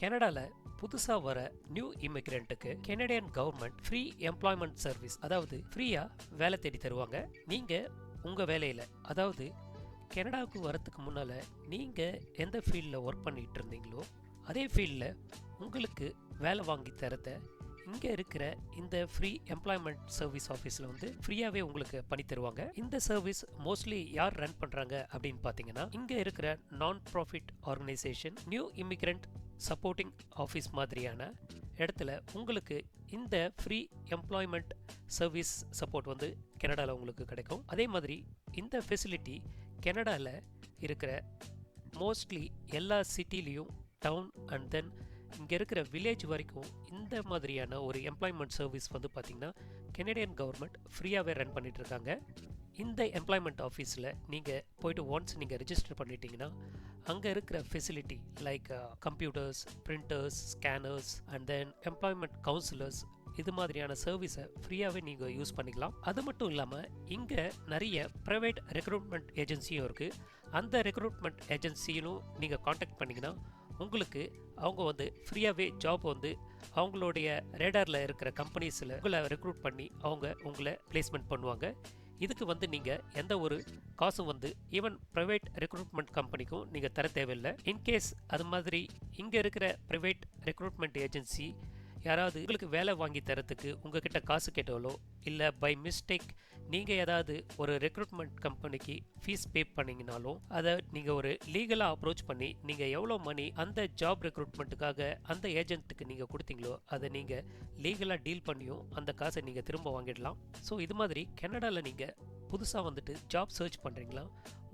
கனடாவில் புதுசாக வர நியூ இமிகிரண்ட்டுக்கு Canadian government free employment service, அதாவது ஃப்ரீயாக வேலை தேடி தருவாங்க. நீங்கள் உங்கள் வேலையில், அதாவது கனடாவுக்கு வரத்துக்கு முன்னால் நீங்கள் எந்த ஃபீல்டில் ஒர்க் பண்ணிகிட்டு இருந்தீங்களோ அதே ஃபீல்டில் உங்களுக்கு வேலை வாங்கி தரத இங்கே இருக்கிற இந்த ஃப்ரீ எம்ப்ளாய்மெண்ட் சர்வீஸ் ஆஃபீஸில் வந்து ஃப்ரீயாகவே உங்களுக்கு பண்ணி தருவாங்க. இந்த சர்வீஸ் மோஸ்ட்லி யார் ரன் பண்ணுறாங்க அப்படின்னு பார்த்தீங்கன்னா, இங்கே இருக்கிற நான் profit organisation, new immigrant supporting office மாதிரியான இடத்துல உங்களுக்கு இந்த ஃப்ரீ எம்ப்ளாய்மெண்ட் சர்வீஸ் சப்போர்ட் வந்து கனடாவில் உங்களுக்கு கிடைக்கும். அதே மாதிரி இந்த ஃபெசிலிட்டி கனடாவில் இருக்கிற மோஸ்ட்லி எல்லா சிட்டிலையும், டவுன் அண்ட் தென் இங்கே இருக்கிற வில்லேஜ் வரைக்கும் இந்த மாதிரியான ஒரு எம்ப்ளாய்மெண்ட் சர்வீஸ் வந்து பார்த்திங்கன்னா கெனடியன் கவர்மெண்ட் ஃப்ரீயாகவே ரன் பண்ணிட்டு இருக்காங்க. இந்த எம்ப்ளாய்மெண்ட் ஆஃபீஸில் நீங்கள் போய்ட்டு ஒன்ஸ் நீங்கள் ரிஜிஸ்டர் பண்ணிட்டீங்கன்னா அங்கே இருக்கிற facility like computers, printers, scanners and then employment counsellors, இது மாதிரியான சர்வீஸை ஃப்ரீயாகவே நீங்கள் யூஸ் பண்ணிக்கலாம். அது மட்டும் இல்லாமல் இங்கே நிறைய ப்ரைவேட் ரெக்ரூட்மெண்ட் ஏஜென்சியும் இருக்குது. அந்த ரெக்ரூட்மெண்ட் ஏஜென்சியிலும் நீங்கள் காண்டாக்ட் பண்ணிங்கன்னா உங்களுக்கு அவங்க வந்து ஃப்ரீயாகவே ஜாப் வந்து அவங்களுடைய ரேடாரில் இருக்கிற கம்பெனிஸில் உங்களை ரெக்ரூட் பண்ணி அவங்க உங்களை பிளேஸ்மெண்ட் பண்ணுவாங்க. இதுக்கு வந்து நீங்கள் எந்த ஒரு காசும் வந்து ஈவன் ப்ரைவேட் ரெக்ரூட்மெண்ட் கம்பெனிக்கும் நீங்கள் தர தேவையில்லை. இன்கேஸ் அது மாதிரி இங்கே இருக்கிற ப்ரைவேட் ரெக்ரூட்மெண்ட் ஏஜென்சி யாராவது உங்களுக்கு வேலை வாங்கி தரத்துக்கு உங்ககிட்ட காசு கேட்டாலோ, இல்லை பை மிஸ்டேக் நீங்கள் ஏதாவது ஒரு ரெக்ரூட்மெண்ட் கம்பெனிக்கு ஃபீஸ் பே பண்ணிங்கனாலும் அதை நீங்கள் ஒரு லீகலாக அப்ரோச் பண்ணி நீங்கள் எவ்வளோ மணி அந்த ஜாப் ரெக்ரூட்மெண்ட்டுக்காக அந்த ஏஜென்ட்டுக்கு நீங்கள் கொடுத்தீங்களோ அதை நீங்கள் லீகலாக டீல் பண்ணியும் அந்த காசை நீங்கள் திரும்ப வாங்கிடலாம். ஸோ இது மாதிரி கனடாவில் நீங்கள் புதுசாக வந்துட்டு ஜாப் சர்ச் பண்ணுறீங்களா,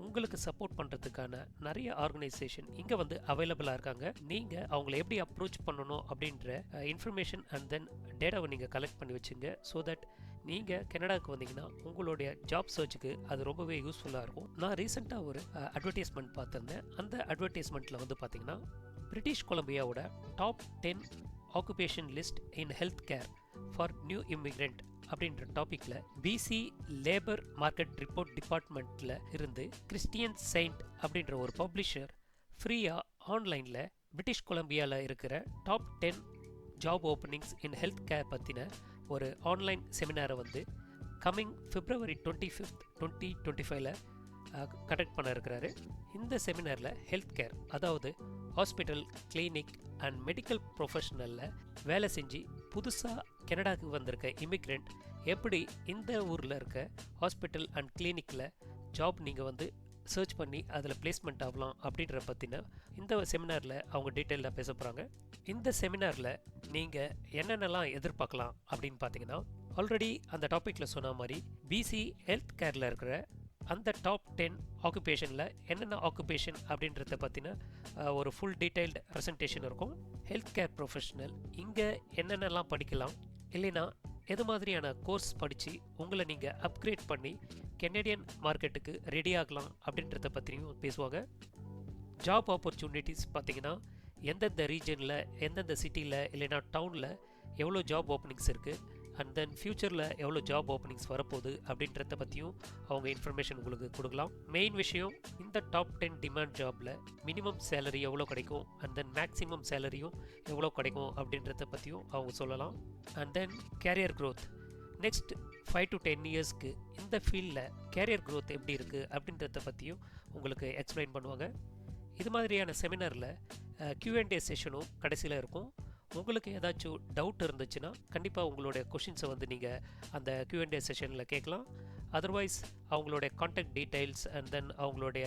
உங்களுக்கு சப்போர்ட் பண்ணுறதுக்கான நிறைய ஆர்கனைசேஷன் இங்கே வந்து அவைலபிளாக இருக்காங்க. நீங்கள் அவங்கள எப்படி அப்ரோச் பண்ணணும் அப்படின்ற இன்ஃபர்மேஷன் அண்ட் தென் டேட்டாவை நீங்கள் கலெக்ட் பண்ணி வச்சுங்க. ஸோ தட் நீங்கள் கனடாவுக்கு வந்தீங்கன்னா உங்களுடைய ஜாப் சர்ச்சுக்கு அது ரொம்பவே யூஸ்ஃபுல்லாக இருக்கும். நான் ரீசெண்டாக ஒரு அட்வர்டைஸ்மெண்ட் பார்த்துருந்தேன். அந்த அட்வர்டைஸ்மெண்ட்டில் வந்து பார்த்தீங்கன்னா பிரிட்டிஷ் கொலம்பியாவோட top 10 occupation list in health care for new immigrant அப்படின்ற டாப்பிக்கில் பிசி லேபர் மார்க்கெட் ரிப்போர்ட் டிபார்ட்மெண்ட்டில் இருந்து கிறிஸ்டியன் செயின்ட் அப்படின்ற ஒரு பப்ளிஷர் ஃப்ரீயாக ஆன்லைனில் பிரிட்டிஷ் கொலம்பியாவில் இருக்கிற டாப் 10 ஜாப் ஓப்பனிங்ஸ் இன் ஹெல்த் கேர் பற்றின ஒரு ஆன்லைன் செமினாரை வந்து கம்மிங் February 25th 2025 கண்டக்ட் பண்ண இருக்கிறாரு. இந்த செமினாரில் ஹெல்த் கேர், அதாவது ஹாஸ்பிட்டல், கிளினிக் அண்ட் மெடிக்கல் ப்ரொஃபஷனலில் வேலை செஞ்சு புதுசாக கனடாவுக்கு வந்திருக்க இமிக்ரெண்ட் எப்படி இந்த ஊரில் இருக்க ஹாஸ்பிட்டல் அண்ட் கிளினிக்கில் ஜாப் நீங்கள் வந்து சர்ச் பண்ணி அதில் பிளேஸ்மெண்ட் ஆகலாம் அப்படின்ற பற்றின இந்த செமினாரில் அவங்க டீட்டெயிலாக பேச போகிறாங்க. இந்த செமினாரில் நீங்கள் என்னென்னலாம் எதிர்பார்க்கலாம் அப்படின்னு பார்த்தீங்கன்னா, ஆல்ரெடி அந்த டாப்பிக்கில் சொன்ன மாதிரி பிசி ஹெல்த் கேரில் இருக்கிற அந்த டாப் 10 ஆக்குபேஷனில் என்னென்ன ஆக்குபேஷன் அப்படின்றத பற்றின ஒரு ஃபுல் டீட்டெயில்டு ப்ரெசன்டேஷன் இருக்கும். ஹெல்த் கேர் ப்ரொஃபஷனல் இங்கே என்னென்னலாம் படிக்கலாம், இல்லைனா எது மாதிரியான கோர்ஸ் படித்து உங்களை நீங்கள் அப்கிரேட் பண்ணி கெனடியன் மார்க்கெட்டுக்கு ரெடி ஆகலாம் அப்படின்றத பற்றியும் பேசுவாங்க. ஜாப் ஆப்பர்ச்சுனிட்டிஸ் பார்த்திங்கன்னா எந்தெந்த ரீஜனில், எந்தெந்த சிட்டியில் இல்லைனா டவுனில் எவ்வளோ ஜாப் ஓப்பனிங்ஸ் இருக்குது அண்ட் தென் ஃப்யூச்சரில் எவ்வளோ ஜாப் ஓப்பனிங்ஸ் வரப்போகுது அப்படின்றத பற்றியும் அவங்க இன்ஃபர்மேஷன் உங்களுக்கு கொடுக்கலாம். மெயின் விஷயம், இந்த டாப் 10 டிமாண்ட் ஜாபில் மினிமம் சேலரி எவ்வளோ கிடைக்கும் அண்ட் தென் மேக்ஸிமம் சேலரியும் எவ்வளோ கிடைக்கும் அப்படின்றத பற்றியும் அவங்க சொல்லலாம். And then career growth, next 5 to 10 இயர்ஸ்க்கு இந்த ஃபீல்டில் கேரியர் க்ரோத் எப்படி இருக்குது அப்படின்றத பற்றியும் உங்களுக்கு எக்ஸ்பிளைன் பண்ணுவாங்க. இது மாதிரியான செமினாரில் Q&A செஷனும் கடைசியில் இருக்கும். உங்களுக்கு ஏதாச்சும் டவுட் இருந்துச்சுன்னா கண்டிப்பாக உங்களுடைய கொஷின்ஸை வந்து நீங்கள் அந்த Q&A செஷனில் கேட்கலாம். அதர்வைஸ் அவங்களுடைய கான்டாக்ட் டீட்டெயில்ஸ் அண்ட் தென் அவங்களுடைய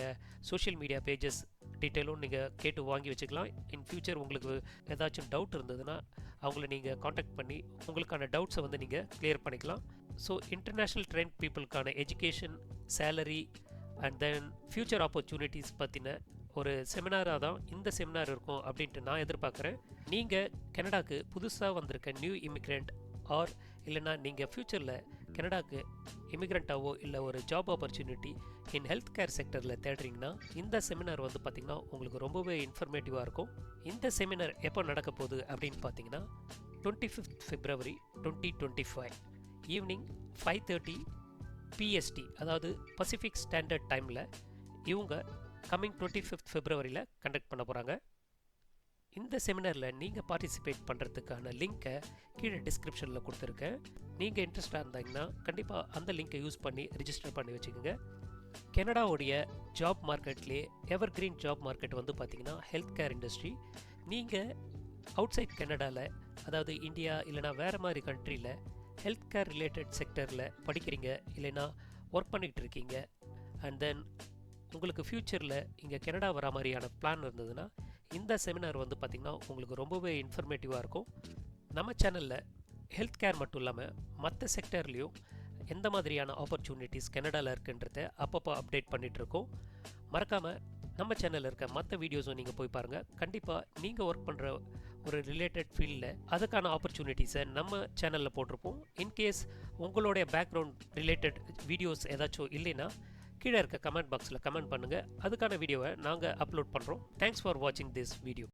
சோஷியல் மீடியா பேஜஸ் டீட்டெயிலும் நீங்கள் கேட்டு வாங்கி வச்சுக்கலாம். இன் ஃபியூச்சர் உங்களுக்கு ஏதாச்சும் டவுட் இருந்ததுன்னா அவங்கள நீங்கள் கான்டாக்ட் பண்ணி உங்களுக்கான டவுட்ஸை வந்து நீங்கள் கிளியர் பண்ணிக்கலாம். ஸோ இன்டர்நேஷ்னல் ட்ரெண்ட் பீப்புளுக்கான education, salary and then future opportunities பற்றின ஒரு செமினாராக தான் இந்த செமினார் இருக்கும் அப்படின்ட்டு நான் எதிர்பார்க்குறேன். நீங்கள் கனடாவுக்கு புதுசாக வந்திருக்க நியூ இமிக்ரெண்ட் ஆர் இல்லைனா நீங்கள் ஃப்யூச்சரில் கனடாவுக்கு இமிக்ரெண்ட்டாவோ இல்லை ஒரு job opportunity in health care செக்டரில் தேடுறீங்கன்னா இந்த செமினார் வந்து பார்த்திங்கன்னா உங்களுக்கு ரொம்பவே இன்ஃபர்மேட்டிவாக இருக்கும். இந்த செமினார் எப்போ நடக்க போகுது அப்படின்னு பார்த்தீங்கன்னா 25th February 2025 ஈவினிங் 5:30 PST, அதாவது பசிபிக் ஸ்டாண்டர்ட் டைமில் இவங்க கம்மிங் 25th February கண்டக்ட் பண்ண போகிறாங்க. இந்த செமினாரில் நீங்கள் பார்ட்டிசிபேட் பண்ணுறதுக்கான லிங்க்கை கீழே டிஸ்கிரிப்ஷனில் கொடுத்துருக்கேன். நீங்கள் இன்ட்ரெஸ்டாக இருந்தாங்கன்னா கண்டிப்பாக அந்த லிங்க்கை யூஸ் பண்ணி ரிஜிஸ்டர் பண்ணி வச்சுக்கோங்க. கனடாவுடைய ஜாப் மார்க்கெட்லேயே எவர் கிரீன் ஜாப் மார்க்கெட் வந்து பார்த்திங்கன்னா ஹெல்த் கேர் இண்டஸ்ட்ரி. நீங்கள் அவுட் சைட் கனடாவில், அதாவது இந்தியா இல்லைனா வேறு மாதிரி கண்ட்ரியில் ஹெல்த் கேர் ரிலேட்டட் செக்டரில் படிக்கிறீங்க இல்லைனா ஒர்க் பண்ணிகிட்டு இருக்கீங்க, அண்ட் தென் உங்களுக்கு ஃப்யூச்சரில் இங்கே கனடா வர மாதிரியான பிளான் இருந்ததுன்னா இந்த செமினார் வந்து பார்த்திங்கன்னா உங்களுக்கு ரொம்பவே இன்ஃபர்மேட்டிவாக இருக்கும். நம்ம சேனலில் ஹெல்த் கேர் மட்டும் இல்லாமல் மற்ற செக்டர்லேயும் எந்த மாதிரியான ஆப்பர்ச்சுனிட்டிஸ் கனடாவில் இருக்குன்றத அப்பப்போ அப்டேட் பண்ணிகிட்ருக்கோம். மறக்காமல் நம்ம சேனலில் இருக்க மற்ற வீடியோஸும் நீங்கள் போய் பாருங்கள். கண்டிப்பாக நீங்கள் ஒர்க் பண்ணுற ஒரு ரிலேட்டட் ஃபீல்டில் அதுக்கான ஆப்பர்ச்சுனிட்டிஸை நம்ம சேனலில் போட்டிருப்போம். இன்கேஸ் உங்களுடைய பேக்ரவுண்ட் ரிலேட்டட் வீடியோஸ் ஏதாச்சும் இல்லைன்னா கீழே இருக்க கமெண்ட் பாக்ஸில் கமெண்ட் பண்ணுங்கள். அதுக்கான வீடியோவை நாங்கள் அப்லோட் பண்ணுறோம். தேங்க்ஸ் ஃபார் வாட்சிங் திஸ் வீடியோ.